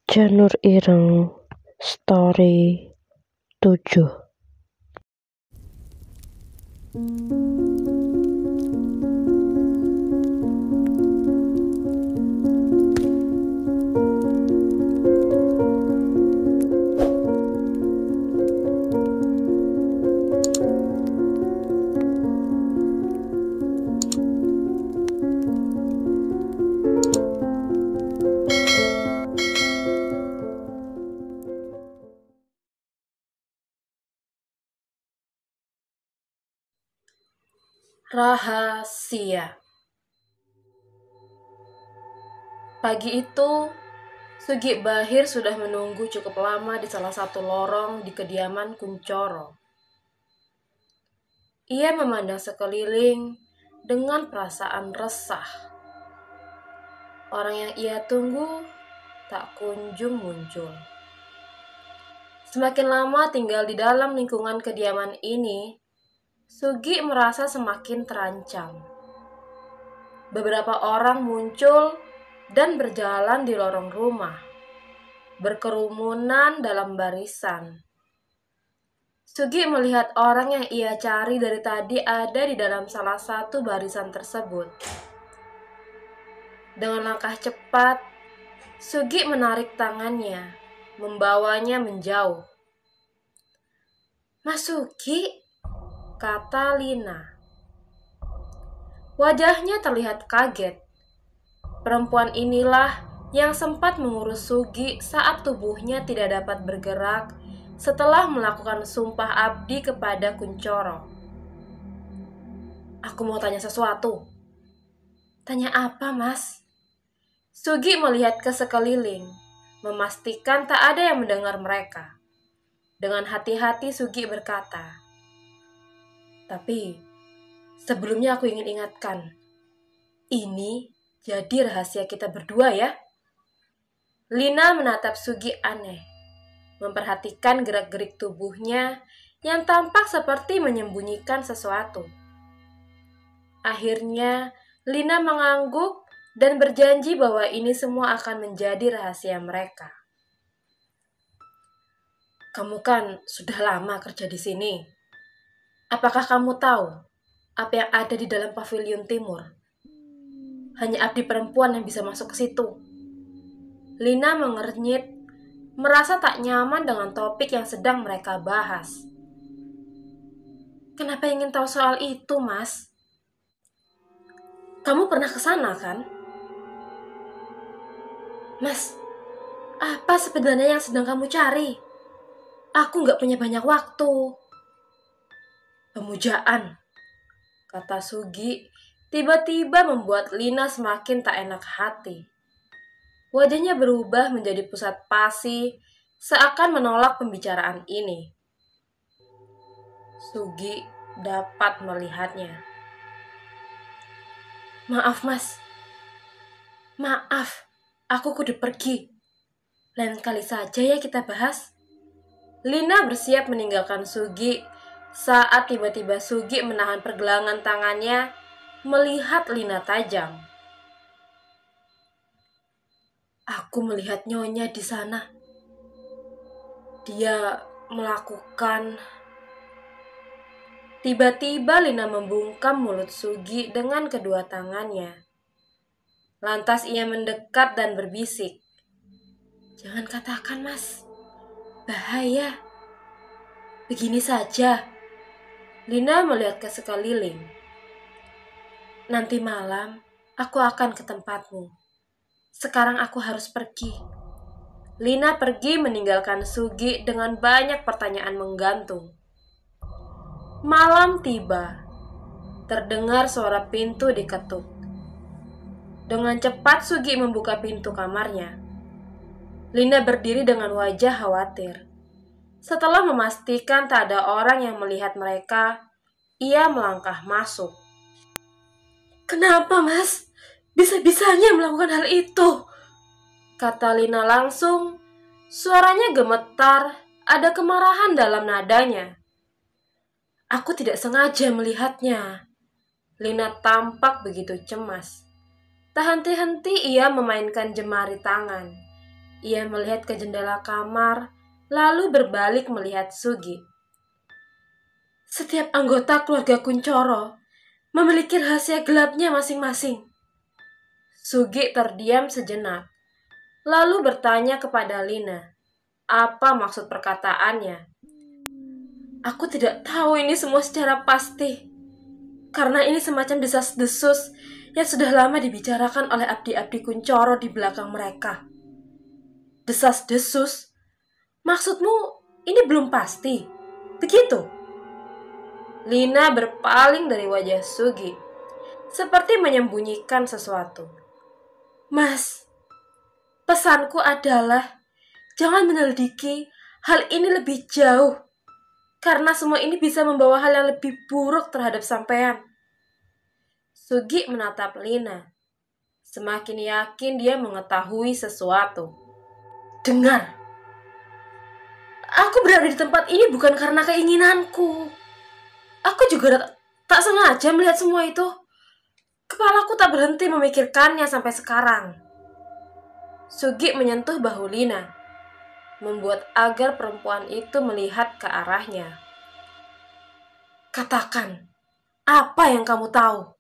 Janur Ireng Story 7. Rahasia. Pagi itu, Sugi Bahir sudah menunggu cukup lama di salah satu lorong di kediaman Kuncoro. Ia memandang sekeliling dengan perasaan resah. Orang yang ia tunggu tak kunjung muncul. Semakin lama tinggal di dalam lingkungan kediaman ini, Sugi merasa semakin terancam. Beberapa orang muncul dan berjalan di lorong rumah, berkerumunan dalam barisan. Sugi melihat orang yang ia cari dari tadi ada di dalam salah satu barisan tersebut. Dengan langkah cepat, Sugi menarik tangannya, membawanya menjauh. "Mas Sugi," kata Lina. Wajahnya terlihat kaget. Perempuan inilah yang sempat mengurus Sugi saat tubuhnya tidak dapat bergerak setelah melakukan sumpah abdi kepada Kuncoro. "Aku mau tanya sesuatu." "Tanya apa, Mas?" Sugi melihat ke sekeliling, memastikan tak ada yang mendengar mereka. Dengan hati-hati Sugi berkata, "Tapi sebelumnya aku ingin ingatkan, ini jadi rahasia kita berdua ya." Lina menatap Sugi aneh, memperhatikan gerak-gerik tubuhnya yang tampak seperti menyembunyikan sesuatu. Akhirnya, Lina mengangguk dan berjanji bahwa ini semua akan menjadi rahasia mereka. "Kamu kan sudah lama kerja di sini. Apakah kamu tahu apa yang ada di dalam pavilion timur? Hanya abdi perempuan yang bisa masuk ke situ." Lina mengernyit, merasa tak nyaman dengan topik yang sedang mereka bahas. "Kenapa ingin tahu soal itu, Mas? Kamu pernah ke sana, kan?" "Mas, apa sebenarnya yang sedang kamu cari? Aku nggak punya banyak waktu." "Pemujaan," kata Sugi, tiba-tiba membuat Lina semakin tak enak hati. Wajahnya berubah menjadi pusat pasi, seakan menolak pembicaraan ini. Sugi dapat melihatnya. "Maaf, Mas. Maaf, aku kudu pergi. Lain kali saja ya kita bahas." Lina bersiap meninggalkan Sugi saat tiba-tiba Sugi menahan pergelangan tangannya, melihat Lina tajam. "Aku melihat Nyonya di sana. Dia melakukan..." Tiba-tiba Lina membungkam mulut Sugi dengan kedua tangannya. Lantas ia mendekat dan berbisik, "Jangan katakan, Mas. Bahaya." "Begini saja." Lina melihat ke sekeliling. "Nanti malam aku akan ke tempatmu. Sekarang aku harus pergi." Lina pergi meninggalkan Sugi dengan banyak pertanyaan menggantung. Malam tiba. Terdengar suara pintu diketuk. Dengan cepat Sugi membuka pintu kamarnya. Lina berdiri dengan wajah khawatir. Setelah memastikan tak ada orang yang melihat mereka, ia melangkah masuk. "Kenapa, Mas? Bisa-bisanya melakukan hal itu?" kata Lina langsung. Suaranya gemetar, ada kemarahan dalam nadanya. "Aku tidak sengaja melihatnya." Lina tampak begitu cemas. Tak henti-henti ia memainkan jemari tangan. Ia melihat ke jendela kamar, lalu berbalik melihat Sugi. Setiap anggota keluarga Kuncoro memiliki rahasia gelapnya masing-masing. Sugi terdiam sejenak, lalu bertanya kepada Lina, apa maksud perkataannya? Aku tidak tahu ini semua secara pasti, karena ini semacam desas-desus yang sudah lama dibicarakan oleh abdi-abdi Kuncoro di belakang mereka. Desas-desus? Maksudmu ini belum pasti? Begitu? Lina berpaling dari wajah Sugi, seperti menyembunyikan sesuatu. Mas, pesanku adalah jangan menyelidiki hal ini lebih jauh, karena semua ini bisa membawa hal yang lebih buruk terhadap sampean. Sugi menatap Lina. Semakin yakin dia mengetahui sesuatu. Dengar. Aku berada di tempat ini bukan karena keinginanku. Aku juga tak sengaja melihat semua itu. Kepalaku tak berhenti memikirkannya sampai sekarang. Sugi menyentuh bahu Lina, membuat agar perempuan itu melihat ke arahnya. Katakan, apa yang kamu tahu?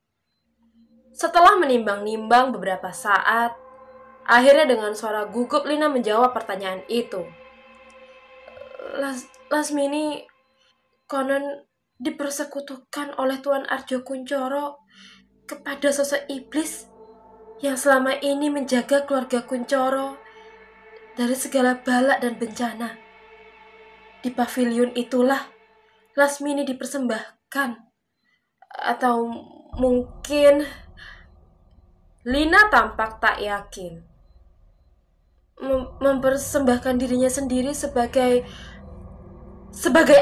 Setelah menimbang-nimbang beberapa saat, akhirnya dengan suara gugup Lina menjawab pertanyaan itu. Lasmini konon dipersekutukan oleh Tuan Arjo Kuncoro kepada sosok iblis yang selama ini menjaga keluarga Kuncoro dari segala bala dan bencana. Di pavilion itulah Lasmini dipersembahkan. Atau mungkin Lina tampak tak yakin. Mempersembahkan dirinya sendiri sebagai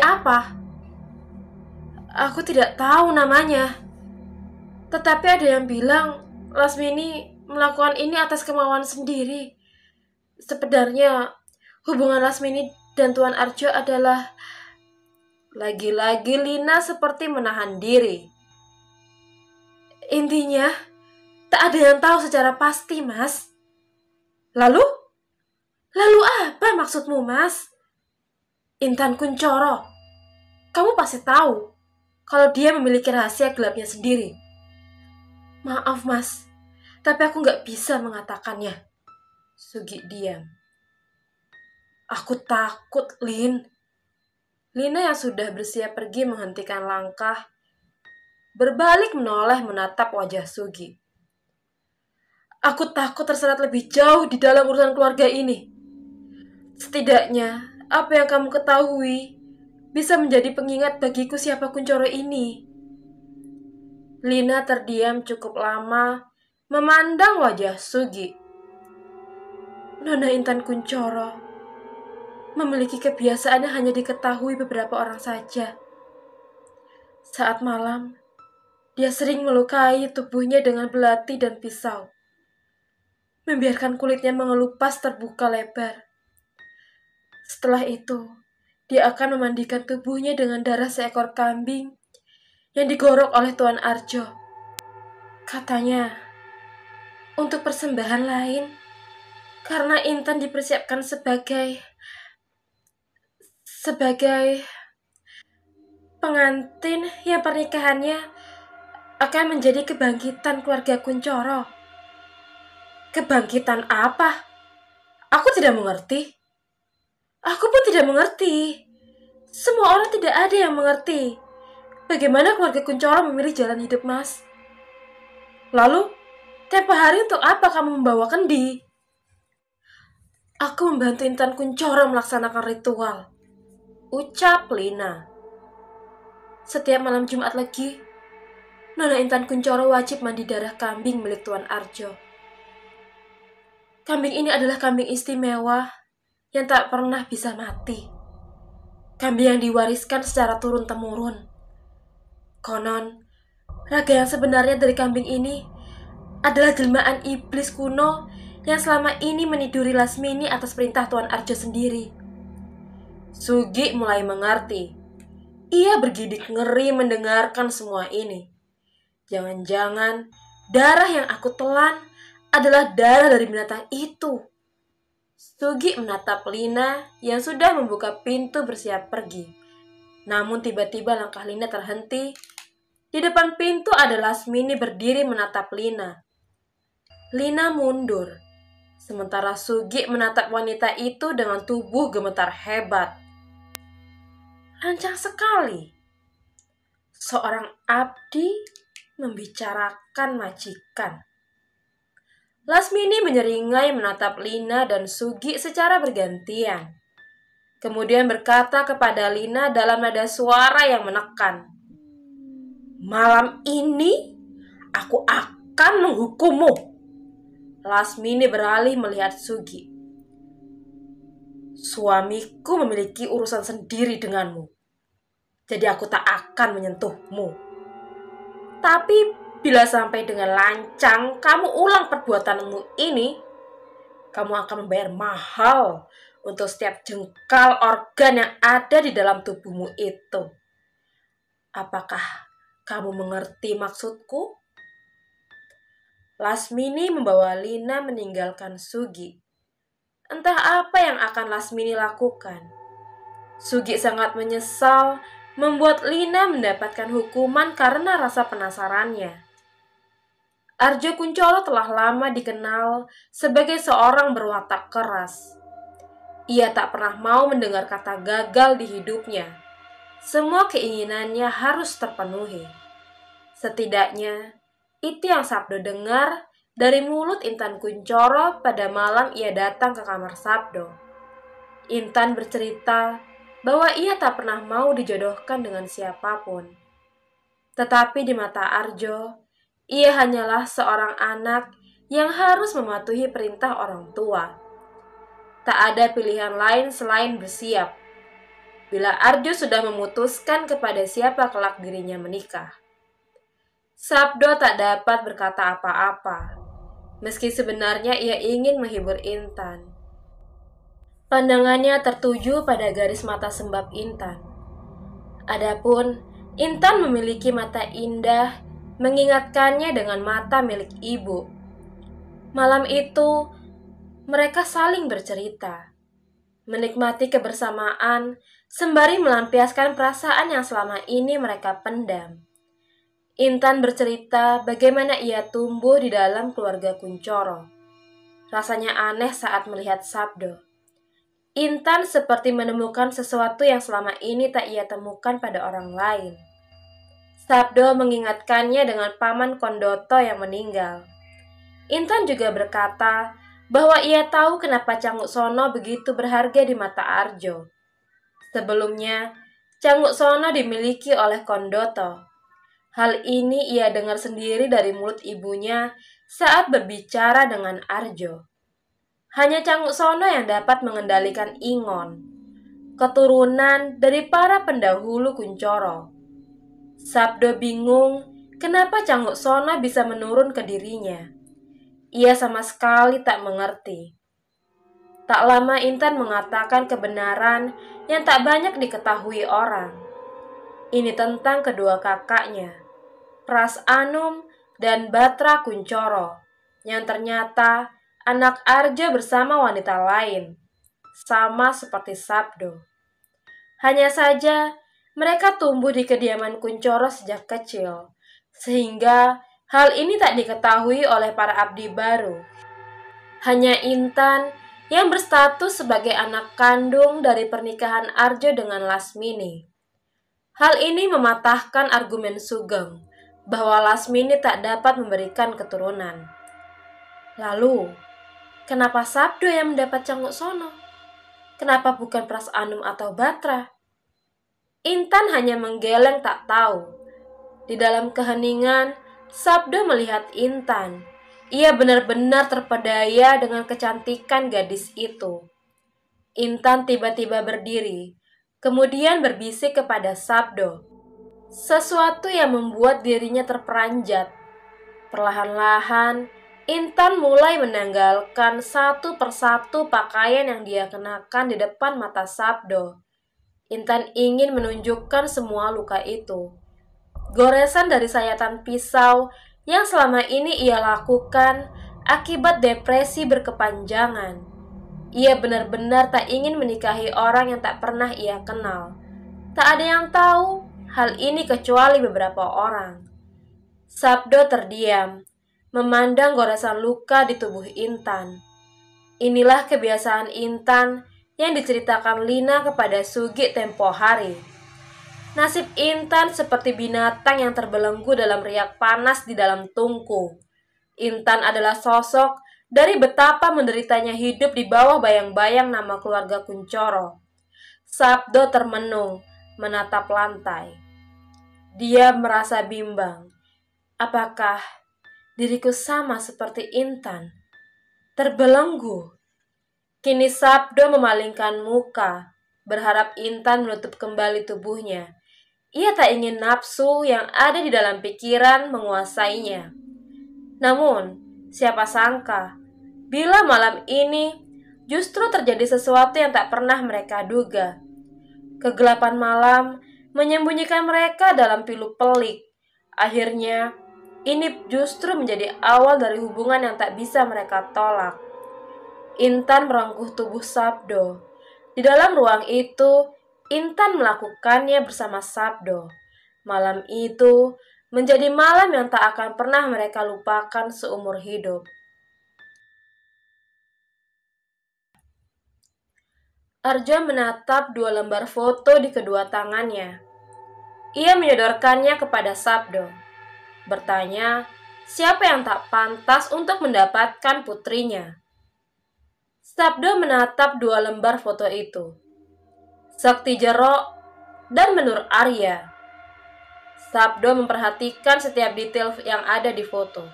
apa? Aku tidak tahu namanya. Tetapi ada yang bilang Lasmini melakukan ini atas kemauan sendiri. Sebenarnya hubungan Lasmini dan Tuan Arjo adalah... Lagi-lagi Lina seperti menahan diri. Intinya, tak ada yang tahu secara pasti, Mas. Lalu apa maksudmu, Mas? Intan Kuncoro. Kamu pasti tahu kalau dia memiliki rahasia gelapnya sendiri. Maaf, Mas, tapi aku gak bisa mengatakannya. Sugi diam. Aku takut, Lin. Lina yang sudah bersiap pergi menghentikan langkah, berbalik menoleh menatap wajah Sugi. Aku takut terseret lebih jauh di dalam urusan keluarga ini. Setidaknya, apa yang kamu ketahui bisa menjadi pengingat bagiku siapa Kuncoro ini. Lina terdiam cukup lama, memandang wajah Sugi. Nona Intan Kuncoro memiliki kebiasaan yang hanya diketahui beberapa orang saja. Saat malam, dia sering melukai tubuhnya dengan belati dan pisau, membiarkan kulitnya mengelupas terbuka lebar. Setelah itu, dia akan memandikan tubuhnya dengan darah seekor kambing yang digorok oleh Tuan Arjo. Katanya, untuk persembahan lain, karena Intan dipersiapkan sebagai pengantin yang pernikahannya akan menjadi kebangkitan keluarga Kuncoro. Kebangkitan apa? Aku tidak mengerti. Aku pun tidak mengerti. Semua orang tidak ada yang mengerti bagaimana keluarga Kuncoro memilih jalan hidup, Mas. Lalu, tempo hari untuk apa kamu membawa kendi? Aku membantu Intan Kuncoro melaksanakan ritual, ucap Lina. Setiap malam Jumat Legi, Nona Intan Kuncoro wajib mandi darah kambing milik Tuan Arjo. Kambing ini adalah kambing istimewa yang tak pernah bisa mati. Kambing yang diwariskan secara turun-temurun. Konon, raga yang sebenarnya dari kambing ini adalah jelmaan iblis kuno yang selama ini meniduri Lasmini atas perintah Tuan Arjo sendiri. Sugi mulai mengerti. Ia bergidik ngeri mendengarkan semua ini. Jangan-jangan darah yang aku telan adalah darah dari binatang itu. Sugi menatap Lina yang sudah membuka pintu bersiap pergi. Namun tiba-tiba langkah Lina terhenti. Di depan pintu ada Lasmini berdiri menatap Lina. Lina mundur, sementara Sugi menatap wanita itu dengan tubuh gemetar hebat. Lancang sekali. Seorang abdi membicarakan majikan. Lasmini menyeringai menatap Lina dan Sugi secara bergantian. Kemudian berkata kepada Lina dalam nada suara yang menekan, "Malam ini aku akan menghukummu." Lasmini beralih melihat Sugi. "Suamiku memiliki urusan sendiri denganmu, jadi aku tak akan menyentuhmu. Tapi bila sampai dengan lancang kamu ulang perbuatanmu ini, kamu akan membayar mahal untuk setiap jengkal organ yang ada di dalam tubuhmu itu. Apakah kamu mengerti maksudku?" Lasmini membawa Lina meninggalkan Sugi. Entah apa yang akan Lasmini lakukan. Sugi sangat menyesal membuat Lina mendapatkan hukuman karena rasa penasarannya. Arjo Kuncoro telah lama dikenal sebagai seorang berwatak keras. Ia tak pernah mau mendengar kata gagal di hidupnya. Semua keinginannya harus terpenuhi. Setidaknya, itu yang Sabdo dengar dari mulut Intan Kuncoro pada malam ia datang ke kamar Sabdo. Intan bercerita bahwa ia tak pernah mau dijodohkan dengan siapapun. Tetapi di mata Arjo, ia hanyalah seorang anak yang harus mematuhi perintah orang tua. Tak ada pilihan lain selain bersiap. Bila Arjo sudah memutuskan kepada siapa kelak dirinya menikah. Sabdo tak dapat berkata apa-apa, meski sebenarnya ia ingin menghibur Intan. Pandangannya tertuju pada garis mata sembab Intan. Adapun Intan memiliki mata indah, mengingatkannya dengan mata milik ibu. Malam itu, mereka saling bercerita, menikmati kebersamaan, sembari melampiaskan perasaan yang selama ini mereka pendam. Intan bercerita bagaimana ia tumbuh di dalam keluarga Kuncoro. Rasanya aneh saat melihat Sabdo. Intan seperti menemukan sesuatu yang selama ini tak ia temukan pada orang lain. Sabdo mengingatkannya dengan paman Kondoto yang meninggal. Intan juga berkata bahwa ia tahu kenapa Canguk Sono begitu berharga di mata Arjo. Sebelumnya, Canguk Sono dimiliki oleh Kondoto. Hal ini ia dengar sendiri dari mulut ibunya saat berbicara dengan Arjo. Hanya Canguk Sono yang dapat mengendalikan Ingon, keturunan dari para pendahulu Kuncoro. Sabdo bingung kenapa Canguk Sono bisa menurun ke dirinya. Ia sama sekali tak mengerti. Tak lama Intan mengatakan kebenaran yang tak banyak diketahui orang. Ini tentang kedua kakaknya, Pras Anum dan Batra Kuncoro, yang ternyata anak Arjo bersama wanita lain, sama seperti Sabdo. Hanya saja mereka tumbuh di kediaman Kuncoro sejak kecil, sehingga hal ini tak diketahui oleh para abdi baru. Hanya Intan yang berstatus sebagai anak kandung dari pernikahan Arjo dengan Lasmini. Hal ini mematahkan argumen Sugeng bahwa Lasmini tak dapat memberikan keturunan. Lalu, kenapa Sabdo yang mendapat Canguk Sono? Kenapa bukan Pras Anum atau Batra? Intan hanya menggeleng tak tahu. Di dalam keheningan, Sabdo melihat Intan. Ia benar-benar terpedaya dengan kecantikan gadis itu. Intan tiba-tiba berdiri, kemudian berbisik kepada Sabdo. Sesuatu yang membuat dirinya terperanjat. Perlahan-lahan, Intan mulai menanggalkan satu persatu pakaian yang dia kenakan di depan mata Sabdo. Intan ingin menunjukkan semua luka itu. Goresan dari sayatan pisau yang selama ini ia lakukan akibat depresi berkepanjangan. Ia benar-benar tak ingin menikahi orang yang tak pernah ia kenal. Tak ada yang tahu hal ini kecuali beberapa orang. Sabdo terdiam, memandang goresan luka di tubuh Intan. Inilah kebiasaan Intan yang diceritakan Lina kepada Sugi tempo hari. Nasib Intan seperti binatang yang terbelenggu dalam riak panas di dalam tungku. Intan adalah sosok dari betapa menderitanya hidup di bawah bayang-bayang nama keluarga Kuncoro. Sabdo termenung, menatap lantai. Dia merasa bimbang. Apakah diriku sama seperti Intan? Terbelenggu. Kini Sabdo memalingkan muka, berharap Intan menutup kembali tubuhnya. Ia tak ingin nafsu yang ada di dalam pikiran menguasainya. Namun, siapa sangka, bila malam ini justru terjadi sesuatu yang tak pernah mereka duga. Kegelapan malam menyembunyikan mereka dalam pilu pelik. Akhirnya, ini justru menjadi awal dari hubungan yang tak bisa mereka tolak. Intan merengkuh tubuh Sabdo. Di dalam ruang itu, Intan melakukannya bersama Sabdo. Malam itu menjadi malam yang tak akan pernah mereka lupakan seumur hidup. Arjo menatap 2 lembar foto di kedua tangannya. Ia menyodorkannya kepada Sabdo. Bertanya, siapa yang tak pantas untuk mendapatkan putrinya? Sabdo menatap 2 lembar foto itu. Sakti Jero dan Menur Arya. Sabdo memperhatikan setiap detail yang ada di foto.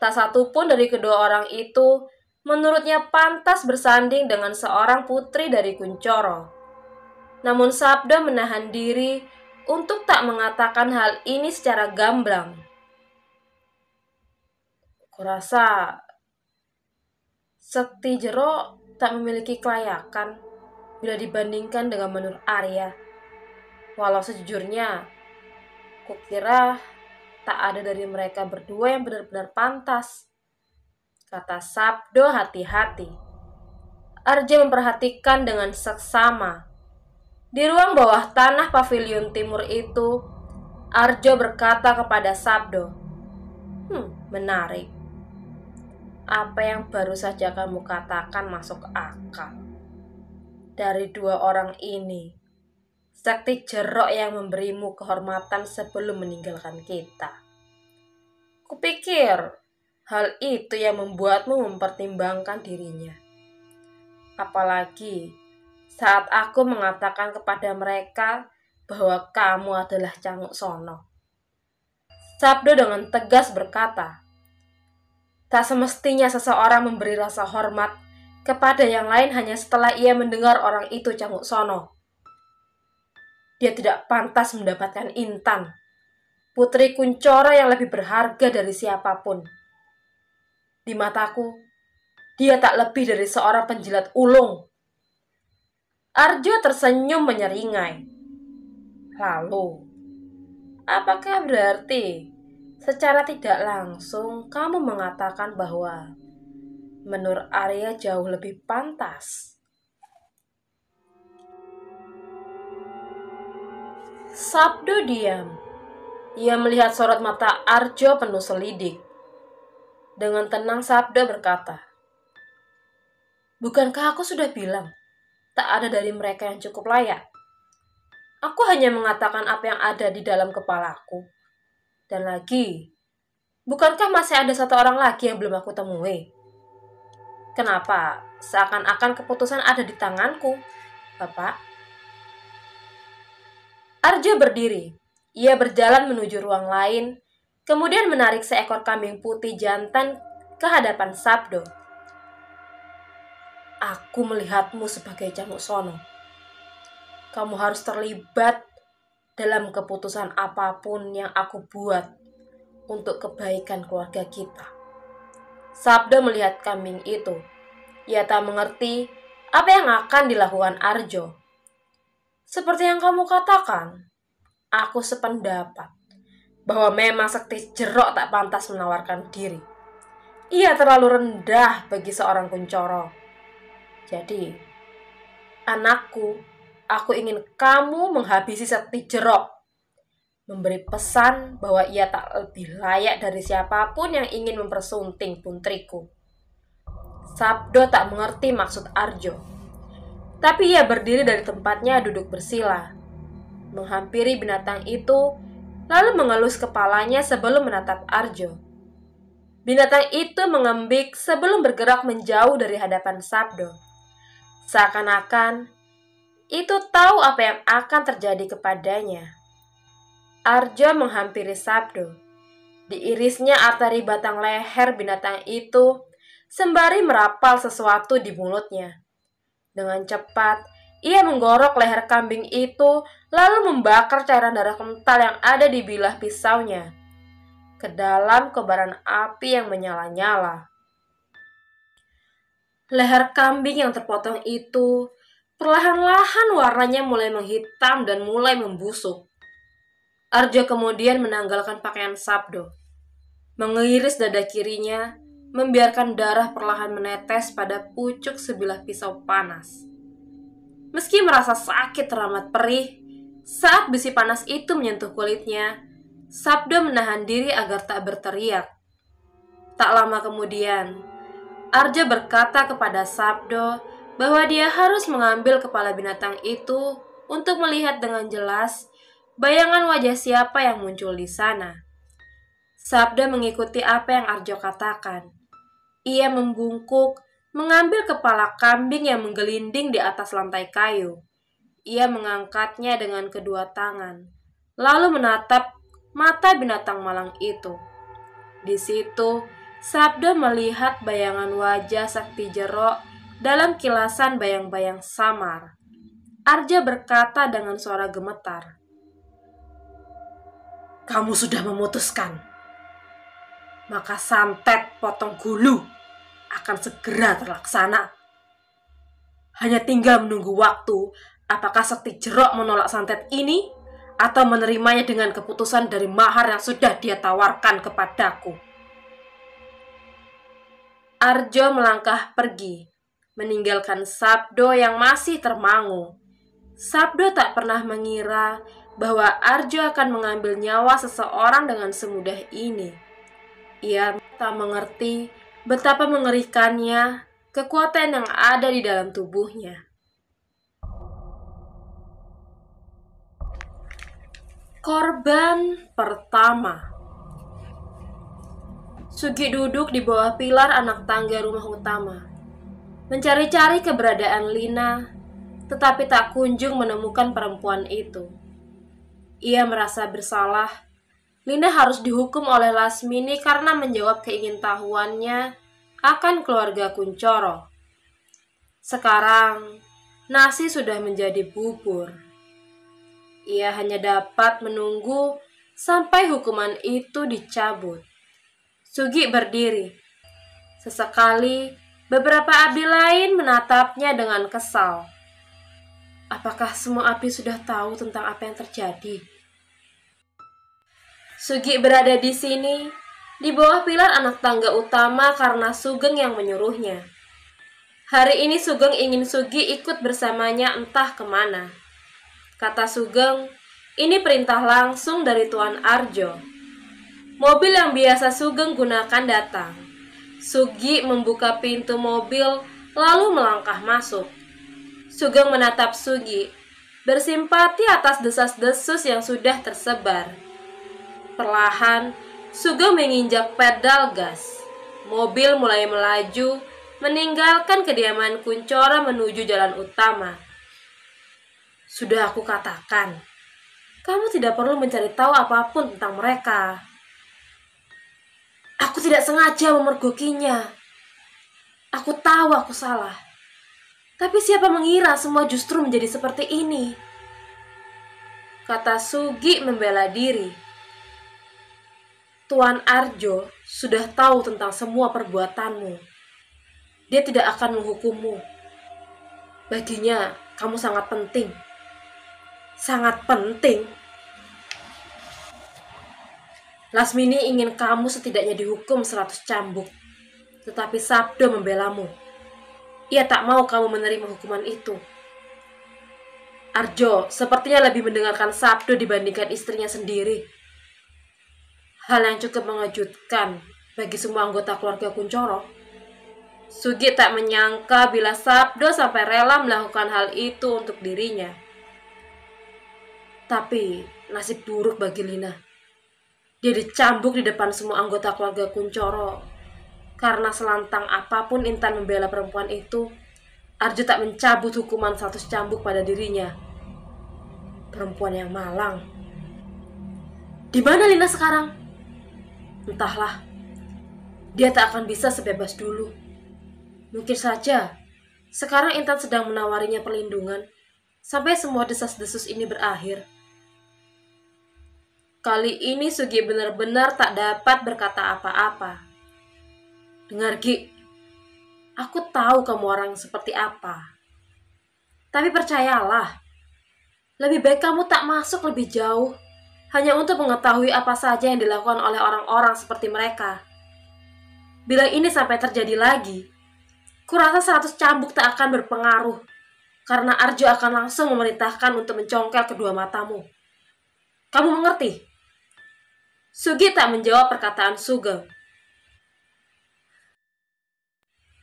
Tak satu pun dari kedua orang itu menurutnya pantas bersanding dengan seorang putri dari Kuncoro. Namun Sabdo menahan diri untuk tak mengatakan hal ini secara gamblang. Kurasa Sakti Jero tak memiliki kelayakan bila dibandingkan dengan Menur Arya. Walau sejujurnya, kukira tak ada dari mereka berdua yang benar-benar pantas, kata Sabdo hati-hati. Arja memperhatikan dengan seksama. Di ruang bawah tanah pavilion timur itu, Arjo berkata kepada Sabdo, menarik. Apa yang baru saja kamu katakan masuk akal. Dari 2 orang ini, Sakti Jero yang memberimu kehormatan sebelum meninggalkan kita. Kupikir hal itu yang membuatmu mempertimbangkan dirinya. Apalagi saat aku mengatakan kepada mereka bahwa kamu adalah Canguk Sono. Sabdo dengan tegas berkata, tak semestinya seseorang memberi rasa hormat kepada yang lain hanya setelah ia mendengar orang itu Canguk Sono. Dia tidak pantas mendapatkan Intan, putri Kuncoro yang lebih berharga dari siapapun. Di mataku, dia tak lebih dari seorang penjilat ulung. Arjo tersenyum menyeringai. Lalu, apakah berarti secara tidak langsung kamu mengatakan bahwa Menur Arya jauh lebih pantas? Sabdo diam. Ia melihat sorot mata Arjo penuh selidik. Dengan tenang Sabdo berkata, bukankah aku sudah bilang tak ada dari mereka yang cukup layak? Aku hanya mengatakan apa yang ada di dalam kepalaku. Dan lagi, bukankah masih ada 1 orang lagi yang belum aku temui? Kenapa seakan-akan keputusan ada di tanganku, Bapak? Arjo berdiri. Ia berjalan menuju ruang lain, kemudian menarik seekor kambing putih jantan ke hadapan Sabdo. Aku melihatmu sebagai Canguk Sono. Kamu harus terlibat dalam keputusan apapun yang aku buat untuk kebaikan keluarga kita. Sabdo melihat kambing itu. Ia tak mengerti apa yang akan dilakukan Arjo. Seperti yang kamu katakan, aku sependapat bahwa memang Sakti Jero tak pantas menawarkan diri. Ia terlalu rendah bagi seorang Kuncoro. Jadi, anakku, aku ingin kamu menghabisi Sakti Jero, memberi pesan bahwa ia tak lebih layak dari siapapun yang ingin mempersunting putriku. Sabdo tak mengerti maksud Arjo, tapi ia berdiri dari tempatnya duduk bersila, menghampiri binatang itu, lalu mengelus kepalanya sebelum menatap Arjo. Binatang itu mengembik sebelum bergerak menjauh dari hadapan Sabdo. Seakan-akan itu tahu apa yang akan terjadi kepadanya. Arjo menghampiri Sabdo. Diirisnya arteri batang leher binatang itu sembari merapal sesuatu di mulutnya. Dengan cepat, ia menggorok leher kambing itu lalu membakar cairan darah kental yang ada di bilah pisaunya ke dalam kobaran api yang menyala-nyala. Leher kambing yang terpotong itu perlahan-lahan warnanya mulai menghitam dan mulai membusuk. Arjo kemudian menanggalkan pakaian Sabdo, mengiris dada kirinya, membiarkan darah perlahan menetes pada pucuk sebilah pisau panas. Meski merasa sakit teramat perih, saat besi panas itu menyentuh kulitnya, Sabdo menahan diri agar tak berteriak. Tak lama kemudian, Arjo berkata kepada Sabdo bahwa dia harus mengambil kepala binatang itu untuk melihat dengan jelas bayangan wajah siapa yang muncul di sana. Sabdo mengikuti apa yang Arjo katakan. Ia membungkuk, mengambil kepala kambing yang menggelinding di atas lantai kayu. Ia mengangkatnya dengan kedua tangan, lalu menatap mata binatang malang itu. Di situ, Sabdo melihat bayangan wajah Sakti Jero dalam kilasan bayang-bayang samar. Arjo berkata dengan suara gemetar, "Kamu sudah memutuskan, maka santet potong gulu akan segera terlaksana. Hanya tinggal menunggu waktu apakah Sakti Jero menolak santet ini atau menerimanya dengan keputusan dari mahar yang sudah dia tawarkan kepadaku." Arjo melangkah pergi, meninggalkan Sabdo yang masih termangu. Sabdo tak pernah mengira bahwa Arjo akan mengambil nyawa seseorang dengan semudah ini. Ia tak mengerti betapa mengerikannya kekuatan yang ada di dalam tubuhnya. Korban pertama. Sugi duduk di bawah pilar anak tangga rumah utama, mencari-cari keberadaan Lina, tetapi tak kunjung menemukan perempuan itu. Ia merasa bersalah. Lina harus dihukum oleh Lasmini karena menjawab keingintahuannya akan keluarga Kuncoro. Sekarang, nasi sudah menjadi bubur. Ia hanya dapat menunggu sampai hukuman itu dicabut. Sugi berdiri. Sesekali, beberapa abdi lain menatapnya dengan kesal. Apakah semua abdi sudah tahu tentang apa yang terjadi? Sugi berada di sini, di bawah pilar anak tangga utama karena Sugeng yang menyuruhnya. Hari ini Sugeng ingin Sugi ikut bersamanya entah kemana. Kata Sugeng, ini perintah langsung dari Tuan Arjo. Mobil yang biasa Sugeng gunakan datang. Sugi membuka pintu mobil lalu melangkah masuk. Sugeng menatap Sugi, bersimpati atas desas-desus yang sudah tersebar. Perlahan, Sugeng menginjak pedal gas. Mobil mulai melaju, meninggalkan kediaman Kuncoro menuju jalan utama. Sudah aku katakan, kamu tidak perlu mencari tahu apapun tentang mereka. Aku tidak sengaja memergokinya. Aku tahu aku salah. Tapi siapa mengira semua justru menjadi seperti ini? Kata Sugi membela diri. Tuan Arjo sudah tahu tentang semua perbuatanmu. Dia tidak akan menghukummu. Baginya, kamu sangat penting. Sangat penting. Lasmini ingin kamu setidaknya dihukum 100 cambuk. Tetapi Sabdo membelamu. Ia tak mau kamu menerima hukuman itu. Arjo sepertinya lebih mendengarkan Sabdo dibandingkan istrinya sendiri. Hal yang cukup mengejutkan bagi semua anggota keluarga Kuncoro. Sugi tak menyangka bila Sabdo sampai rela melakukan hal itu untuk dirinya. Tapi nasib buruk bagi Lina. Dia dicambuk di depan semua anggota keluarga Kuncoro. Karena selantang apapun Intan membela perempuan itu, Arjo tak mencabut hukuman 100 cambuk pada dirinya. Perempuan yang malang. Di mana Lina sekarang? Entahlah. Dia tak akan bisa sebebas dulu. Mungkin saja sekarang Intan sedang menawarinya perlindungan sampai semua desas-desus ini berakhir. Kali ini Sugi benar-benar tak dapat berkata apa-apa. Dengar Gi, aku tahu kamu orang seperti apa. Tapi percayalah, lebih baik kamu tak masuk lebih jauh hanya untuk mengetahui apa saja yang dilakukan oleh orang-orang seperti mereka. Bila ini sampai terjadi lagi, kurasa 100 cambuk tak akan berpengaruh, karena Arjo akan langsung memerintahkan untuk mencongkel kedua matamu. Kamu mengerti? Sugi tak menjawab perkataan Sugeng.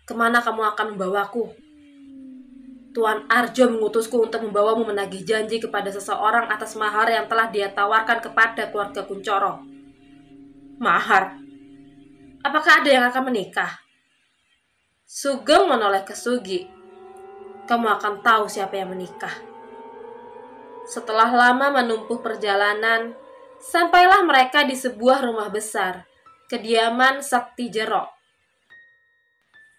Kemana kamu akan membawaku? Tuan Arjo mengutusku untuk membawamu menagih janji kepada seseorang atas mahar yang telah dia tawarkan kepada keluarga Kuncoro. Mahar? Apakah ada yang akan menikah? Sugeng menoleh ke Sugi. Kamu akan tahu siapa yang menikah. Setelah lama menempuh perjalanan, sampailah mereka di sebuah rumah besar, kediaman Sakti Jero.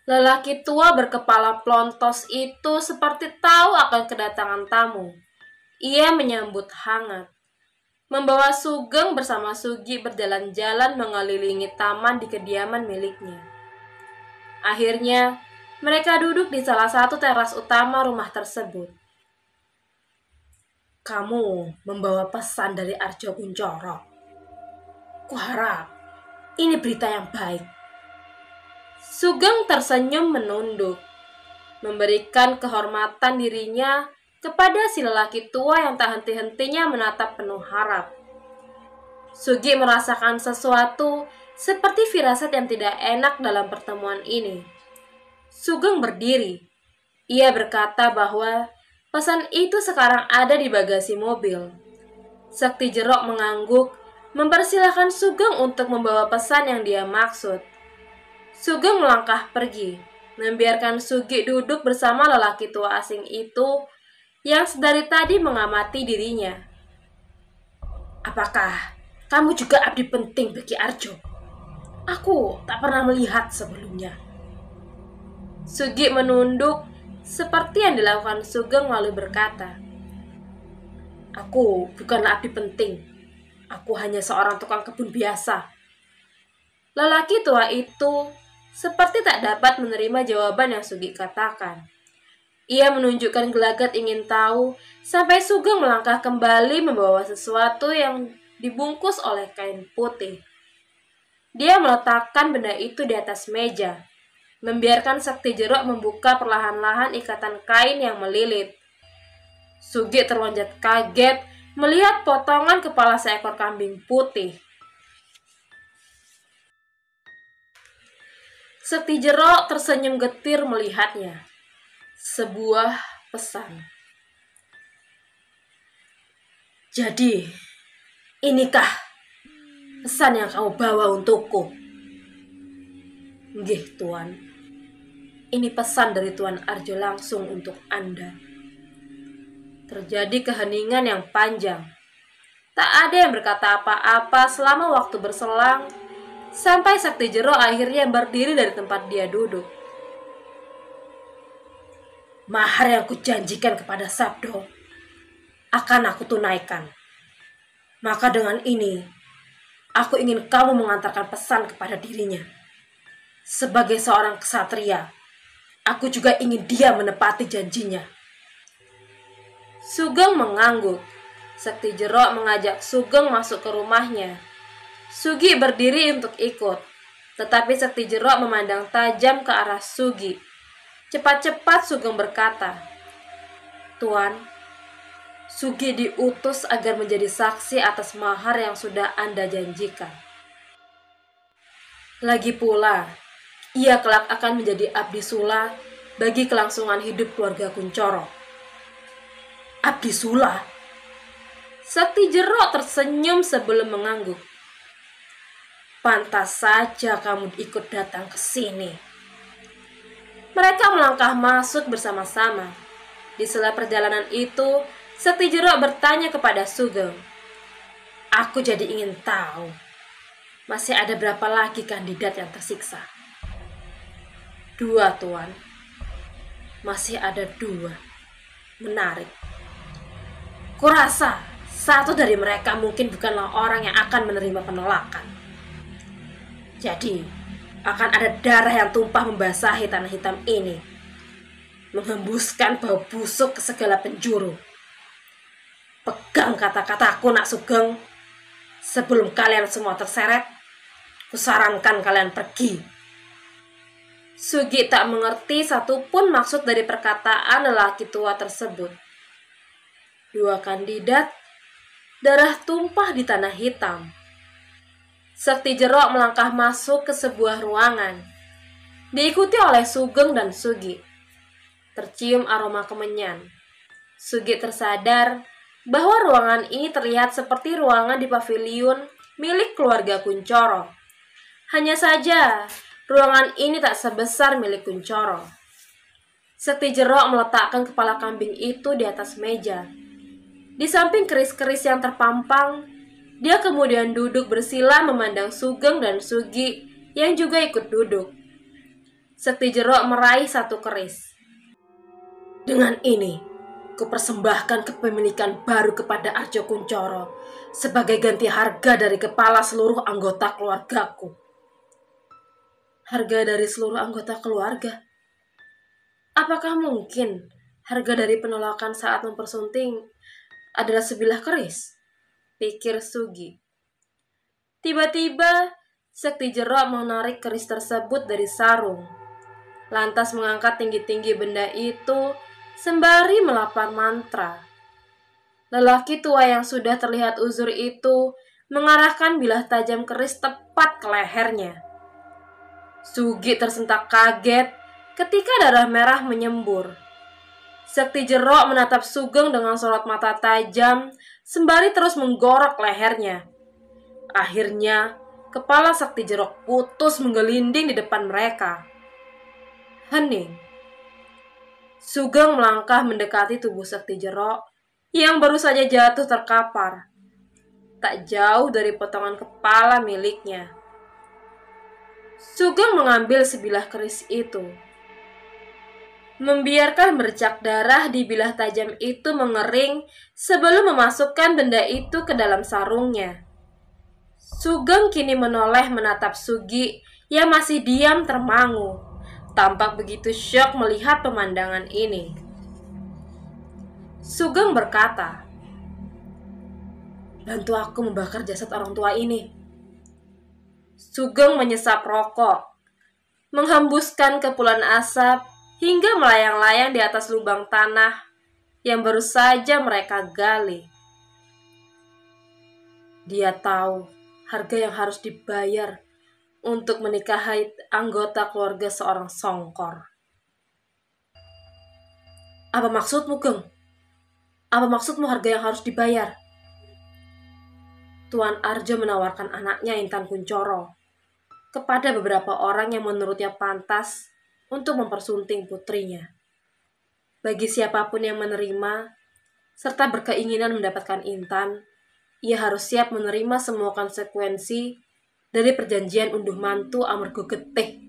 Lelaki tua berkepala plontos itu seperti tahu akan kedatangan tamu. Ia menyambut hangat. Membawa Sugeng bersama Sugi berjalan-jalan mengelilingi taman di kediaman miliknya. Akhirnya, mereka duduk di salah satu teras utama rumah tersebut. Kamu membawa pesan dari Arjo Kuncoro. Kuharap ini berita yang baik. Sugeng tersenyum menunduk, memberikan kehormatan dirinya kepada si lelaki tua yang tak henti-hentinya menatap penuh harap. Sugi merasakan sesuatu seperti firasat yang tidak enak dalam pertemuan ini. Sugeng berdiri. Ia berkata bahwa pesan itu sekarang ada di bagasi mobil. Sakti Jero mengangguk, mempersilahkan Sugeng untuk membawa pesan yang dia maksud. Sugeng melangkah pergi, membiarkan Sugi duduk bersama lelaki tua asing itu yang sedari tadi mengamati dirinya. Apakah kamu juga abdi penting bagi Arjo? Aku tak pernah melihat sebelumnya. Sugi menunduk seperti yang dilakukan Sugeng lalu berkata, Aku bukanlah abdi penting. Aku hanya seorang tukang kebun biasa. Lelaki tua itu seperti tak dapat menerima jawaban yang Sugi katakan. Ia menunjukkan gelagat ingin tahu, sampai Sugeng melangkah kembali membawa sesuatu yang dibungkus oleh kain putih. Dia meletakkan benda itu di atas meja, membiarkan Sakti Jero membuka perlahan-lahan ikatan kain yang melilit. Sugi terlonjak kaget melihat potongan kepala seekor kambing putih. Sakti Jero tersenyum getir melihatnya. Sebuah pesan. Jadi, inikah pesan yang kamu bawa untukku? Nggih, Tuan. Ini pesan dari Tuan Arjo langsung untuk Anda. Terjadi keheningan yang panjang. Tak ada yang berkata apa-apa selama waktu berselang, sampai Sakti Jero akhirnya berdiri dari tempat dia duduk. Mahar yang kujanjikan kepada Sabdo akan aku tunaikan. Maka dengan ini, aku ingin kamu mengantarkan pesan kepada dirinya. Sebagai seorang ksatria, aku juga ingin dia menepati janjinya. Sugeng mengangguk. Sakti Jero mengajak Sugeng masuk ke rumahnya. Sugi berdiri untuk ikut, tetapi Sakti Jero memandang tajam ke arah Sugi. Cepat-cepat Sugeng berkata, "Tuan, Sugi diutus agar menjadi saksi atas mahar yang sudah Anda janjikan. Lagi pula, ia kelak akan menjadi abdi sula bagi kelangsungan hidup keluarga Kuncoro." "Abdi sula?" Sakti Jero tersenyum sebelum mengangguk. "Pantas saja kamu ikut datang ke sini." Mereka melangkah masuk bersama-sama. Di sela perjalanan itu, Sakti Jero bertanya kepada Sugeng, "Aku jadi ingin tahu, masih ada berapa lagi kandidat yang tersiksa?" "2, Tuan." "Masih ada 2. Menarik. Kurasa satu dari mereka mungkin bukanlah orang yang akan menerima penolakan. Jadi, akan ada darah yang tumpah membasahi tanah hitam ini, menghembuskan bau busuk ke segala penjuru. Pegang kata-kataku, Nak Sugeng. Sebelum kalian semua terseret, kusarankan kalian pergi." Sugi tak mengerti satupun maksud dari perkataan lelaki tua tersebut. 2 kandidat, darah tumpah di tanah hitam. Sakti Jero melangkah masuk ke sebuah ruangan, diikuti oleh Sugeng dan Sugi. Tercium aroma kemenyan. Sugi tersadar bahwa ruangan ini terlihat seperti ruangan di paviliun milik keluarga Kuncoro. Hanya saja, ruangan ini tak sebesar milik Kuncoro. Sakti Jero meletakkan kepala kambing itu di atas meja. Di samping keris-keris yang terpampang, dia kemudian duduk bersila memandang Sugeng dan Sugi yang juga ikut duduk. Sakti Jero meraih satu keris. "Dengan ini, kupersembahkan kepemilikan baru kepada Arjo Kuncoro sebagai ganti harga dari kepala seluruh anggota keluargaku." "Harga dari seluruh anggota keluarga? Apakah mungkin harga dari penolakan saat mempersunting adalah sebilah keris?" pikir Sugi. Tiba-tiba, Sakti Jero menarik keris tersebut dari sarung, lantas mengangkat tinggi-tinggi benda itu sembari melafal mantra. Lelaki tua yang sudah terlihat uzur itu mengarahkan bilah tajam keris tepat ke lehernya. Sugi tersentak kaget ketika darah merah menyembur. Sakti Jero menatap Sugeng dengan sorot mata tajam sembari terus menggorok lehernya. Akhirnya, kepala Sakti Jero putus menggelinding di depan mereka. Hening. Sugeng melangkah mendekati tubuh Sakti Jero yang baru saja jatuh terkapar, tak jauh dari potongan kepala miliknya. Sugeng mengambil sebilah keris itu. Membiarkan bercak darah di bilah tajam itu mengering sebelum memasukkan benda itu ke dalam sarungnya. Sugeng kini menoleh menatap Sugi yang masih diam termangu, tampak begitu syok melihat pemandangan ini. Sugeng berkata, "Bantu aku membakar jasad orang tua ini." Sugeng menyesap rokok, menghembuskan kepulan asap hingga melayang-layang di atas lubang tanah yang baru saja mereka gali. Dia tahu harga yang harus dibayar untuk menikahi anggota keluarga seorang songkor. "Apa maksudmu, Geng? Apa maksudmu harga yang harus dibayar?" Tuan Arjo menawarkan anaknya Intan Kuncoro kepada beberapa orang yang menurutnya pantas untuk mempersunting putrinya. Bagi siapapun yang menerima serta berkeinginan mendapatkan Intan, ia harus siap menerima semua konsekuensi dari perjanjian unduh mantu amarga getih.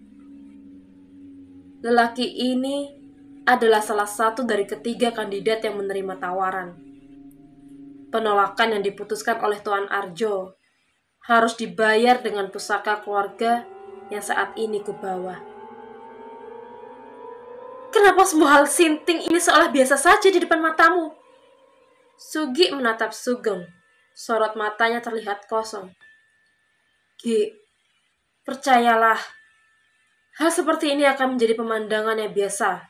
Lelaki ini adalah salah satu dari ketiga kandidat yang menerima tawaran. Penolakan yang diputuskan oleh Tuan Arjo harus dibayar dengan pusaka keluarga yang saat ini kubawa. Kenapa semua hal sinting ini seolah biasa saja di depan matamu? Sugi menatap Sugeng. Sorot matanya terlihat kosong. Ki, percayalah, hal seperti ini akan menjadi pemandangan yang biasa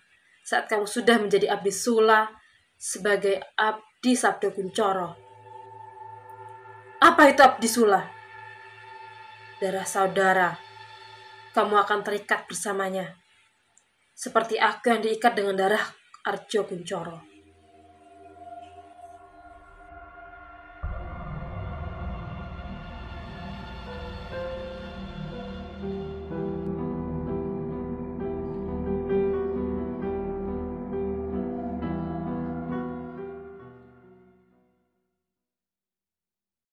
saat kamu sudah menjadi abdi sula sebagai abdi Sabdo Kuncoro. Apa itu abdi sula? Darah saudara, kamu akan terikat bersamanya. Seperti aku yang diikat dengan darah Arjo Kuncoro.